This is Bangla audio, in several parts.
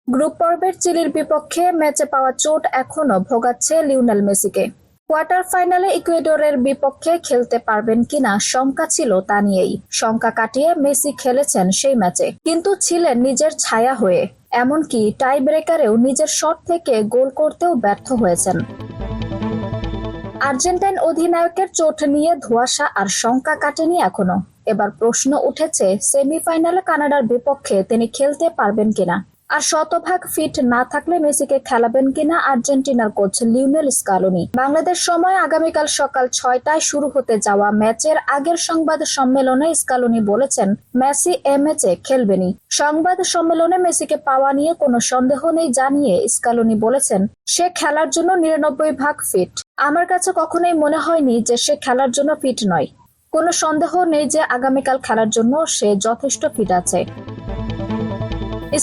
গ্রুপ পর্বের চিলির বিপক্ষে ম্যাচে পাওয়া চোট এখনো ভোগাচ্ছে লিওনেল মেসিকে। কোয়ার্টার ফাইনালে ইকুয়েডরের বিপক্ষে খেলতে পারবেন কিনা শঙ্কা ছিল, তা নিয়েই শঙ্কা কাটিয়ে মেসি খেলেছেন সেই ম্যাচে, কিন্তু ছিলেন নিজের ছায়া হয়ে। এমনকি টাই ব্রেকারেও নিজের শট থেকে গোল করতেও ব্যর্থ হয়েছেন। আর্জেন্টাইন অধিনায়কের চোট নিয়ে ধোঁয়াশা আর শঙ্কা কাটেনি এখনো। এবার প্রশ্ন উঠেছে সেমিফাইনালে কানাডার বিপক্ষে তিনি খেলতে পারবেন কিনা, আর শতভাগ ফিট না থাকলে মেসিকে খেলাবেন কিনা আর্জেন্টিনার কোচ লিওনেল স্কালোনি। বাংলাদেশ সময় আগামীকাল সকাল 6টায় শুরু হতে যাওয়া ম্যাচের আগের সংবাদ সম্মেলনে স্কালোনি বলেছেন মেসি এ ম্যাচে খেলবেনই। সংবাদ সম্মেলনে মেসিকে পাওয়া নিয়ে কোনো সন্দেহ নেই জানিয়ে স্কালোনি বলেছেন, সে খেলার জন্য 99 ভাগ ফিট। আমার কাছে কখনোই মনে হয়নি যে সে খেলার জন্য ফিট নয়। কোনো সন্দেহ নেই যে আগামীকাল খেলার জন্য সে যথেষ্ট ফিট আছে।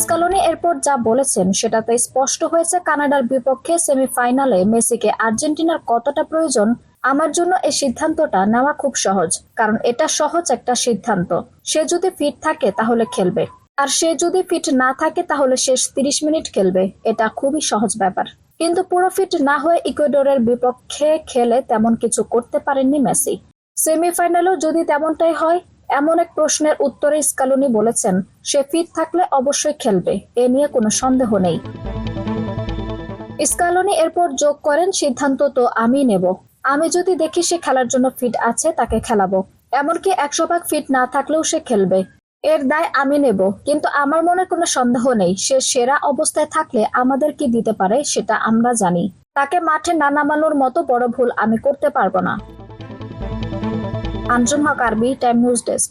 স্কালোনি এরপর যা বলেছেন সেটাতে স্পষ্ট হয়েছে কানাডার বিপক্ষে সেমিফাইনালে মেসিকে আর্জেন্টিনার কতটা প্রয়োজন। আমার জন্য এই সিদ্ধান্তটা নেওয়া খুব সহজ, কারণ এটা সহজ একটা সিদ্ধান্ত। সে যদি ফিট থাকে তাহলে খেলবে, আর সে যদি ফিট না থাকে তাহলে শেষ 30 মিনিট খেলবে। এটা খুবই সহজ ব্যাপার। কিন্তু পুরো ফিট না হয়ে ইকুয়েডরের বিপক্ষে খেলে তেমন কিছু করতে পারেননি মেসি। সেমিফাইনালেও যদি তেমনটাই হয়, এমন এক প্রশ্নের উত্তরে স্কালোনি বলেছেন, সে ফিট থাকলে অবশ্যই খেলবে, এ নিয়ে কোনো সন্দেহ নেই। স্কালোনি এরপর যোগ করেন, সিদ্ধান্ত তো আমি নেব। আমি যদি দেখি সে খেলার জন্য ফিট আছে তাকে খেলাবো, এমনকি 100 ভাগ ফিট না থাকলেও সে খেলবে। এর দায় আমি নেব। কিন্তু আমার মনে কোনো সন্দেহ নেই, সে সেরা অবস্থায় থাকলে আমাদের কি দিতে পারে সেটা আমরা জানি। তাকে মাঠে না নামানোর মতো বড় ভুল আমি করতে পারবো না। আঞ্জুম হক আরবি, টাইম নিউজ ডেস্ক।